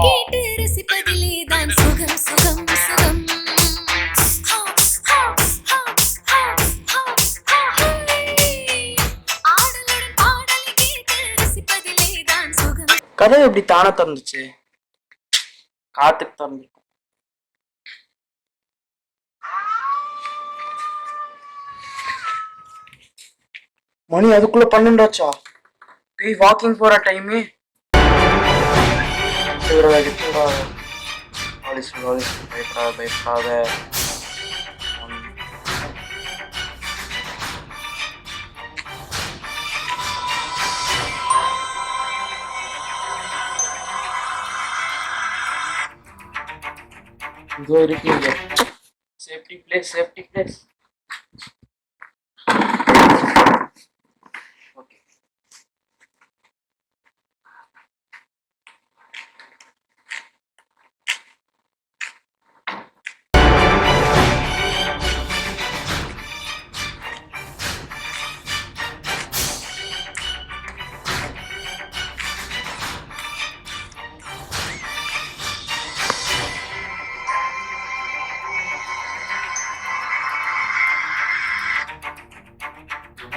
கேட்டு ரசிப்பதிலே தான் சுகம் சுகம் சுகம். ஆடலுடன் பாடலை கேட்டு ரசிப்பதிலே தான் சுகம். கதை எப்படி தானே திறந்துச்சு? காத்துக்கு திறந்துருக்கும். மணி அதுக்குள்ள 12 ஆச்சா? போய் வாக்கிங் போற டைமே. பயப்படாத. இதோ இருக்கீங்க. Safety place. ஓகே.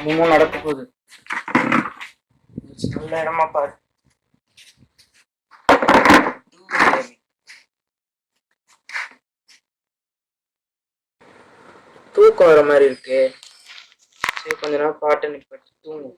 இன்னமும் நடக்க போகுது. நல்ல இடமா பாரு. தூக்கம் வர மாதிரி இருக்கு. சரி கொஞ்ச நேரம் பாட்டு நிப்பாட்டி தூங்கு.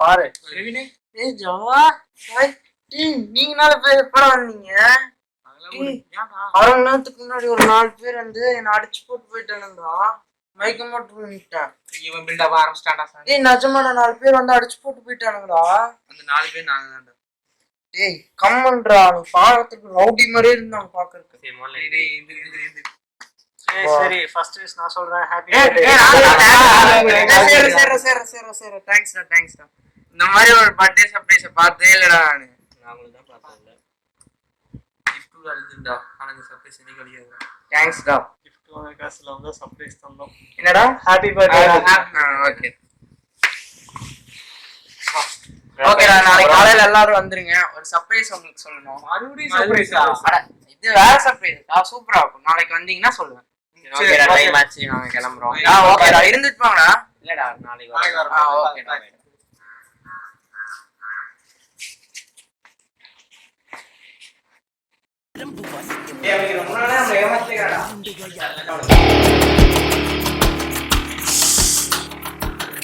பாரு நீங்க 4 பேர் எப்ப வந்தீங்க? 6 நேரத்துக்கு முன்னாடி ஒரு 4 பேர் வந்து என்ன அடிச்சு போட்டு போயிட்டானுங்களா? மயக்கம் போட்டு போயிட்டேன். இவன் பில்டப் ஆரம்பிச்சிட்டான்டா சார். ஏய் நிஜமாடா 4 பேர் வந்து அடிச்சு போட்டு போயிட்டானுங்களா? அந்த 4 பேர் நாங்க தான்டா. டேய் கம்மன்றா, நீ பாக்கிறதுக்கு ரவுடி மாதிரியே இருந்தாங்க பாக்குறதுக்கு. சரி ஃபர்ஸ்ட் விஷ் நான் சொல்றேன். Happy birthday. சரி தேங்க்ஸ்டா. இந்த மாதிரி ஒரு பர்த்டே சர்ப்ரைஸ் பார்த்ததே இல்லடா நானு. நாங்களும் தான் பார்த்தோம்ல. கிஃப்ட் அழுதுடா. ஆனா இந்த சர்ப்ரைஸ் எனக்கு கிடையாது. தேங்க்ஸ்டா. கிஃப்ட் வாங்க காசுல வந்து சர்ப்ரைஸ் தந்தோம். என்னடா ஹேப்பி பர்த்டே. ஓகே ஓகேடா, நாளைக்கு காலையில எல்லாரும் வந்துருங்க. ஒரு சர்ப்ரைஸ் உங்களுக்கு சொல்லணும். மறுபடியும் சர்ப்ரைஸா? இது வேற சர்ப்ரைஸ். சூப்பரா இருக்கும். நாளைக்கு வந்தீங்கன்னா சொல்லுங்க. ஓகேடா, டைம் ஆச்சு, நாங்க கிளம்புறோம். ஓகேடா, இருந்துட்டு போங்கடா. இல்லடா நாளைக்கு வரோம். ஓகேடா.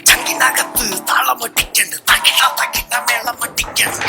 தங்கினகத்து தாளமட்டிக்கண்டு தக்கிட்ட மேளமட்டிக்கண்டு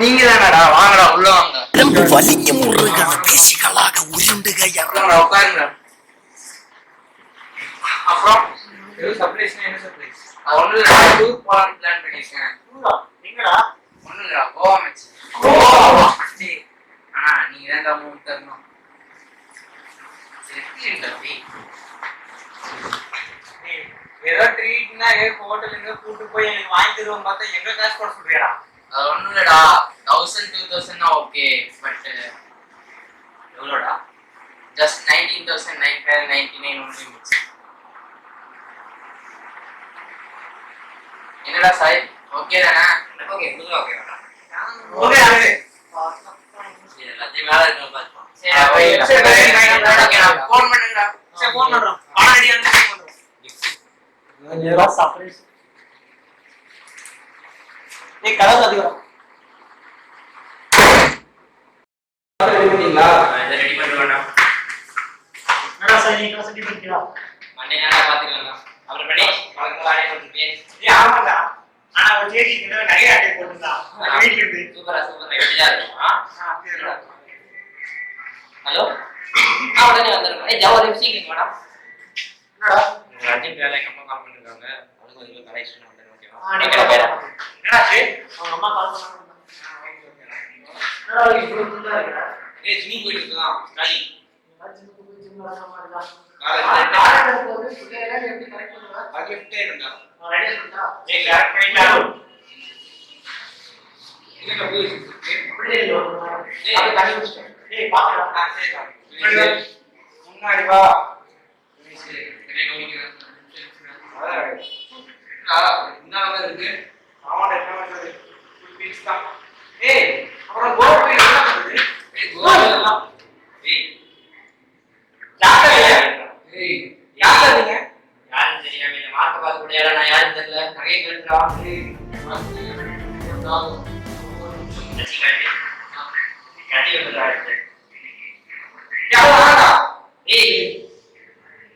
நீங்க தானடா, வாங்கடா உள்ள வாங்க. வலிங்க முருகன பேசிகளாக உருண்டுகையா உட்காருங்க. அப்புறம் சர்ப்ரைஸ் என்ன சர்ப்ரைஸ்? ஒண்ணு டூர் போலான்னு பிளான் பண்ணிருக்கேன். நீங்கடா ஹோட்டல்ல இருந்து கூட்டு போய் எனக்கு வாங்கி தருவோம் பார்த்தா எங்க காசு போட சொல்றியா? அது ஒண்ணும் இல்லடா 1000 2000 ஓகே பட் எவ்வளோடா ஜஸ்ட் 19,999 only மிச்சம். என்னடா சாய் ஓகே தானே? ஓகே உங்களுக்கு ஓகே வேணா ஓகே ஆகுது. எல்லாத்தையும் வேலை இருக்க பார்ப்போம். சரி ஃபோன் பண்ணுங்கடா. சரி ஃபோன் பண்றோம். பணம் ரெடியா இருந்து ஃபோன் பண்றோம். நேரா சர்ப்ரைஸ். ஏய் கதை சாதிக்கிறோம். ரெடி பண்ணீங்களா? இதை ரெடி பண்ணுவேண்ணா. என்னடா சார் நீ கிளாஸ் ரெடி பண்ணியா? மண்டே நாளா பாத்துக்கலாம்ண்ணா. அப்புறம் பண்ணி வழக்கமா ஆடே போட்டுருக்கேன். ஏய் ஆமாடா. ஆனா ஒரு சேஞ்ச் கிட்ட நிறைய ஆட்டை போட்டுடா. வீட்ல இருந்து. சூப்பரா ரெடியா இருக்கும். சரிடா. ஹலோ உடனே வந்துருங்க. ஏய் ஜாவா சீக்கிரம் மேடம். என்னடா? அர்ஜென்ட் வேலை எங்க அம்மா கால் பண்ணிருக்காங்க. அதுக்கு கொஞ்சம் கனெக்ஷன் வந்துடும் ஓகேவா? நீங்க போய். என்னடாச்சு? அவங்க அம்மா கால் பண்ணாங்க. என்னடா இவ்வளவு தூரமா இருக்கற? ஏய் ஜிம் போயிட்டு இருக்கான். ஸ்டடி. காலேஜ் போறது புள்ளையல எப்படி கரெக்ட் பண்ணுவ? அது லெஃப்ட் ஹேண்டா. ரெடியா இருக்கா? ஏய் கரெக்ட் பண்ணிட்டாரு. இதுல போய் அப்படியே இல்ல. அது தண்ணி குடிச்சிட்டேன். ஏய் பாத்துடா. சரிடா. முன்னாடி வா. இருக்கு அவன் என்ன பண்றது? பீஸ் தான். ஏய் அப்புறம் கோல் போய் என்ன பண்றது? ஏய் கோல் எல்லாம் ஏய் யாரே ஏய் யாரே நீங்க யாரும் தெரியாம இந்த மார்க்க பார்த்து கூட யாரா நான் யாரும் தெரியல. நிறைய கேட்றா. கட்டி வந்துடா. யாரா? ஏய்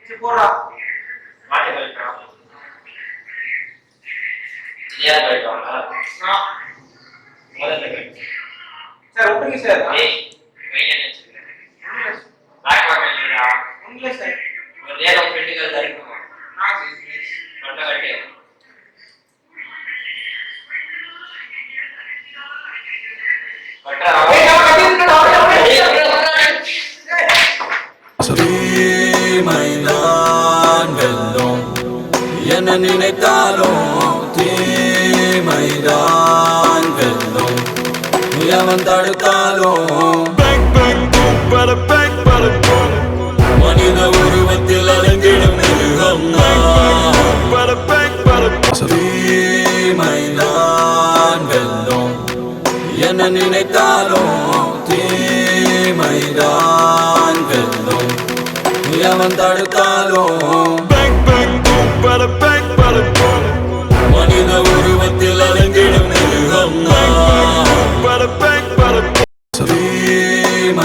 சரி போடா. மாட்டி போயிட்டா. இல்லையா போயிட்டாங்க. நான் முதல்ல போயிட்டு. Sir okay sir. ஏய் வெயிட் பண்ணி வச்சிருக்கேன். பேக் வாங்க இல்லடா. ஒண்ணுல சார். ஒரு டே நம்ம ஃப்ரெண்டுக்கு தரணுமா? நான் சரி. பண்ண கட்டி. கட்டா. ஏய் நான் கட்டிட்டேன்டா. தீமைதான் வெல்லும் என நினைத்தாலும் தீமைதான் வெல்லும் எவன் தடுத்தாலும் மனித உருவத்தில் அலைந்திடும் மிருகம் தீமைதான் வெல்லும் என நினைத்தாலும் தீமைதான் வெல்லும் எவன் தடுத்தாலும் மனித உருவத்தில் அலைந்திடும் மிருகம்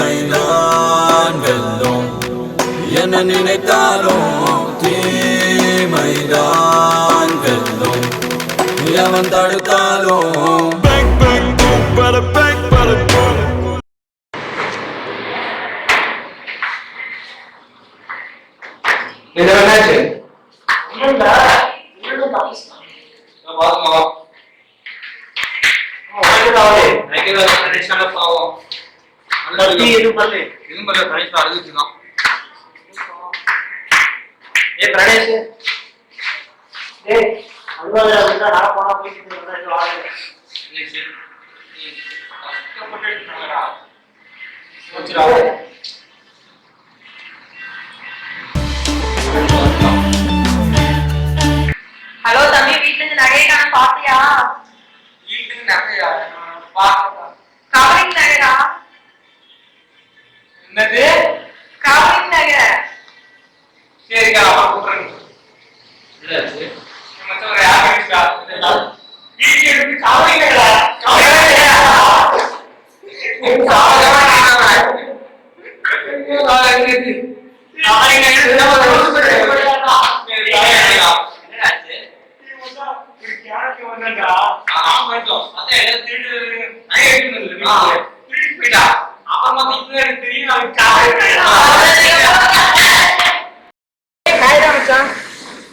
தீமைதான் வெல்லும் என நினைத்தாலும் தீமைதான் வெல்லும் எவன் தடுத்தாலும் இது என்னாச்சு? இல்ல. இல்ல ஆபீஸ். நான் பாத்துமா. ரெகுலர் கண்டிஷன்ல பாவம். கட்டி இது பண்ணு. இதுமல பிரைஸ் அழுதுச்சுதான். ஏய் பிரணேஷ். ஏய் அல்வாடா விட்டா நான் போனா போயிட்டு வந்தா இது ஆளு. கஷ்டப்பட்டு இருக்காங்கடா. வச்சுடா. ஹலோ தம்பி வீட்ல இருந்து நகையை காணோம் பாத்தியா? வீட்டுக்கு நகையா? பாக்கடா. கவரிங் நகைடா. என்னது? கவரிங் நகை. சரிக்கா அம்மா கூப்பிடுறேன். இல்ல மச்சான் ஒரு ஆபீஸ்டா. வீட்டுக்கு எடுத்து காவலிங்கடா. என்னாச்சு?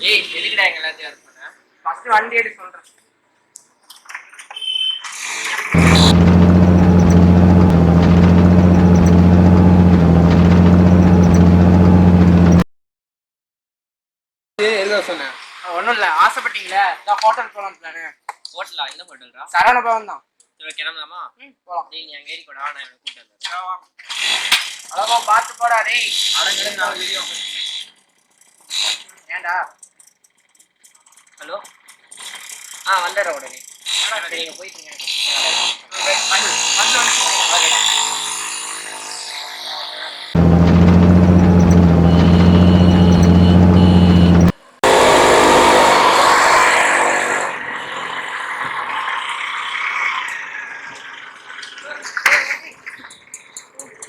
ஏய் எதுக்குடா எங்க எல்லாத்தையும் அரெஸ்ட் பண்ண? ஃபர்ஸ்ட் வண்டி எடுத்து சொல்றேன். ஒண்ணும் இல்ல ஆசைப்பட்டீங்களா ஹோட்டல் போலாம் பிளானு. ஹோட்டலா? என்ன ஹோட்டல்ரா? சரவண பவன் தான். சரி கிளம்பலாமா? போலாம். டேய் நீ அங்க ஏறி கூட நான் இவனை கூட்டு வந்தேன். அழகா பார்த்து போடா டேய். அடங்கட நான் வீடியோ. ஏன்டா? ஹலோ வந்துடுறேன் உடனே. நீங்க போயிட்டீங்க.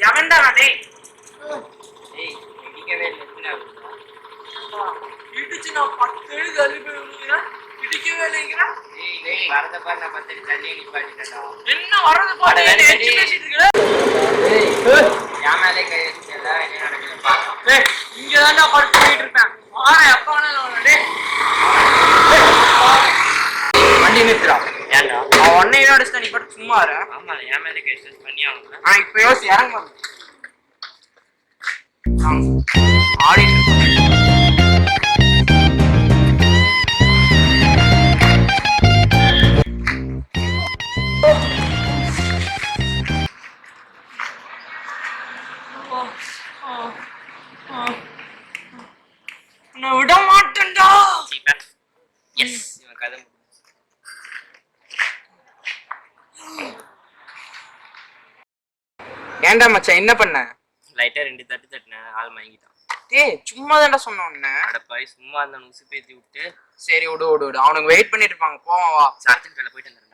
எவன்டா டேய்? ஏய் இடிக்கவே இல்லை. இடிச்சு நான் 10 அடி தள்ளி போய் விழுகிறேன். இடிக்கவே இல்லைங்கற. டேய் வரத பாரு நான் 10 அடி தள்ளி நிப்பாட்டிட்டேன்டா. என்ன வரது பாரு நீ எச்சி பேசிட்டு இருக்க. டேய் யா மேலே கை வச்சல என்ன நடக்குது பாரு. டேய் இங்க தான்டா படுத்து போயிட்டு இருப்பேன். ஆனா எப்ப வேணாலும் டேய். வண்டி நிறுத்துடா. ஏன்டா? அவன் ஒன்னையும் அடிச்சா நீ பட்டு சும்மா இரு. ஆமா யா மேலே கை வச்சு பண்ணி ஆகணும். இப்ப யோசி இறங்க. ஆடிட்டு இருக்கோம். நான் விட மாட்டேன்டா. எஸ் இவன் கதை ஏன்டா மச்சான் என்ன பண்ண? லைட்டா 2 தட்டு தட்டினேன். ஆள் மயங்கிட்டான். டேய் சும்மா தான்டா சொன்ன உன்ன. அடப்பாய் சும்மா அந்த உசு பேத்தி விட்டு. சரி விடு. அவனுக்கு வெயிட் பண்ணிட்டு இருப்பாங்க. போவான் வா. சார்ஜன் கடையில் போயிட்டு வந்துடுறேன்டா.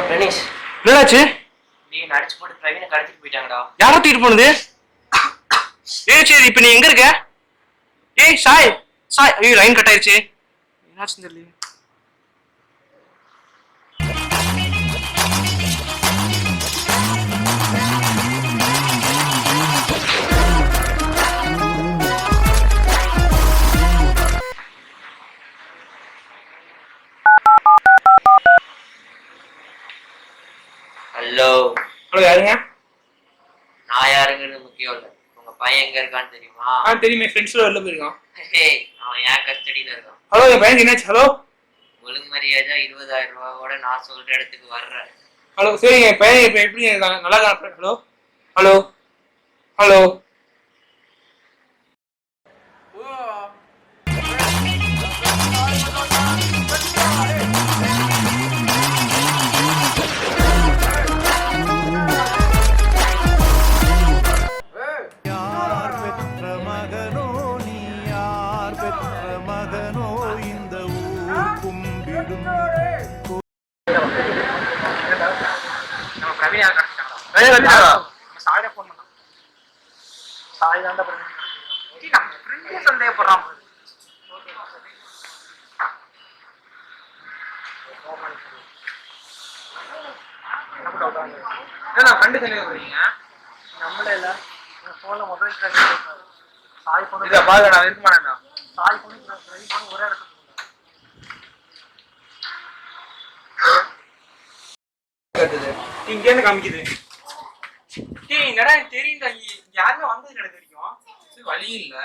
கணேஷ் என்னாச்சு? நீ நடிச்சு போட்டு பிரவீனை கடத்திட்டு போயிட்டாங்கடா. யார தூக்கிட்டு போனது? சரி இப்ப நீ எங்க இருக்க? ஏய் சாய் ஐயோ லைன் கட் ஆயிருச்சு. என்னாச்சு தெரியல. ஹலோ யாருங்க? நான் யாருங்கிறது முக்கியம் இல்லை. உங்க பையன் எங்க இருக்கான்னு தெரியுமா? தெரியுமே ஃப்ரெண்ட்ஸ்ல வெளில போயிருக்கான். அவன் என் கஸ்டடியில இருக்கான். ஹலோ என் பையன் என்னாச்சு? ஹலோ ஒழுங்கு மரியாதை 20,000 ரூபாவோட நான் சொல்ற இடத்துக்கு வர்றேன். ஹலோ சரி என் பையன் இப்ப எப்படி இருக்காங்க? நல்லா இருக்கான். ஹலோ யார் பெற்ற மகனோ நீ யார் பெற்ற மகனோ இந்த ஊர் கும்பிடும் நம்ம பிரவீன் யார் கிடைச்சாங்களா? சாயிட போன் பண்ணோம். சாய் தாண்டா பிரவீன். நம்ம ஃப்ரெண்டே சந்தேகப்படுறான். என்ன ஃப்ரெண்டு சந்தேகப்படுறீங்க? நம்மளே இல்ல. போன்ல மொபைல் சாய் போன் இத பாருங்க நான் இருக்க மாட்டேன்டா. சாய் போன் பிரவீன் போன் ஒரே இடத்துல கட்டுது. இங்க என்ன காமிக்குது? டேய் என்னடா தெரியும்டா. யாருமே வந்தது எனக்கு தெரியும். வழி இல்ல.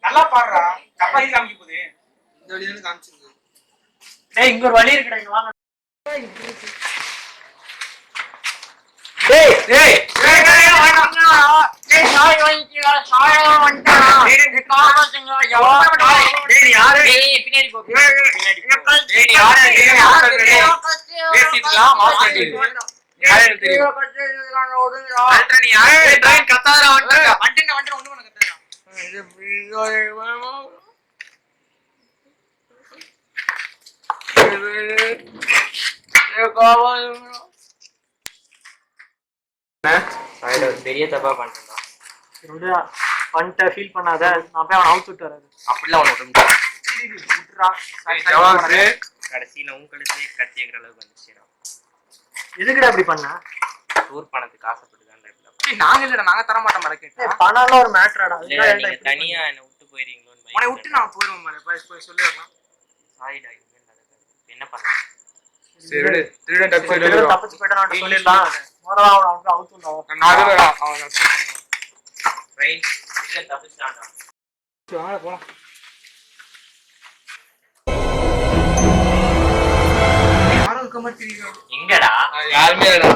நல்லா பாடுறா. தப்பா இது காமிக்க போகுது. இந்த வழி தான காமிச்சிருக்கு. டேய் இங்க ஒரு வழி இருக்குடா. இங்க வாங்க. டேய் சாய் வாங்கிடா. சாய் வாங்கிடா. டேய் காமாச்சுங்க. டேய் யாரு? டேய் பின்னாடி போ. பின்னாடி போ. டேய் யாரு? பேசிடலாம் மாஸ்டர். யாரு தெரியும்? அல்ட்ரா நீ யாரு? ட்ரெயின் கத்தாதடா வந்துட்ட ஒண்ணு பண்ண கத்தாதடா. இது பெரிய தப்பா பண்ணிட்டா. பண்ணிட்ட ஃபீல் பண்ணாத, நான் போய் அவனை அவுத்து விட்டு வராது. அப்படிலாம் ஒன்று விட முடியாது. கடைசியில் உங்களுக்கு கத்தி வைக்கிற அளவுக்கு வந்துச்சுடா. எதுக்குடா இப்படி பண்ண? டூர் பணத்துக்கு ஆசைப்பட்டு தான் நாங்க இல்லடா, நாங்க தர மாட்டோம் மடக்கேன். பணம்லாம் ஒரு மேட்டராடா. நீங்க தனியா என்ன விட்டு போயிருவீங்களோன்னு உன்னை விட்டு நான் போயிடுவோம். போய் சொல்லிடலாம். சாரிடா, என்ன பண்ணலாம்? சரி விடு, திருடன் தப்பிச்சு போயிட்டா நான் சொல்லிடலாம். முதல்ல அவனை வந்து அவுத்து விடணும். நான் அதுலடா அவன் ரைட் திருடன் தப்பிச்சிட்டான்டா. வாங்க போலாம். எங்கடா? யாருமே இல்லடா.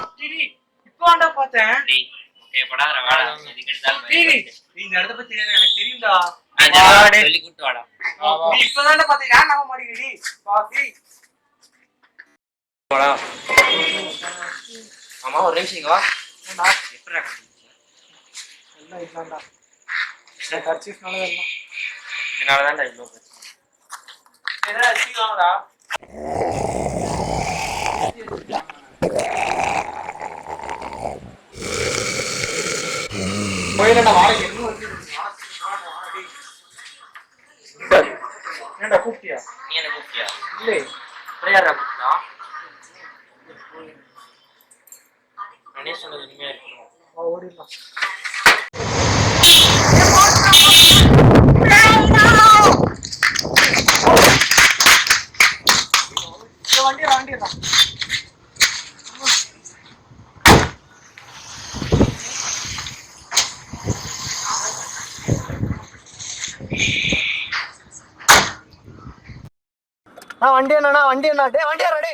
இப்போ ஆண்டா பார்த்தேன். டேய் ஓகே படாதடா, வாடா. எதுக்கு எடுத்தாலும் இந்த இடத்த பத்தி எனக்கு தெரியும்டா. சொல்லி கூட்டி வாடா. நீ இப்பதான்டா பார்த்தே, யார் நம்ப மாட்டீங்கடி? பாத்தி வாடா. ஆமா ஒரு நிமிஷம் இங்க வா. என்னடா எப்பறா எல்லாம் இதான்டா. நான் கர்ச்சீஃப்னால எல்லாம். இதனால தான்டா இவ்ளோ பிரச்சனை. ஏடா சீக்கிரம்டா. போயிடா வாடகை என்ன வந்து என்னடா கூப்பிட்டியா? நீ என்ன கூப்பிட்டியா? இல்லை யாரா கூப்பிட்டா? நானே சொன்னது உண்மையா இருக்கணும். ஓடிடலாம். வண்டிடலாம். வண்டி என்ன டே வண்டியா டே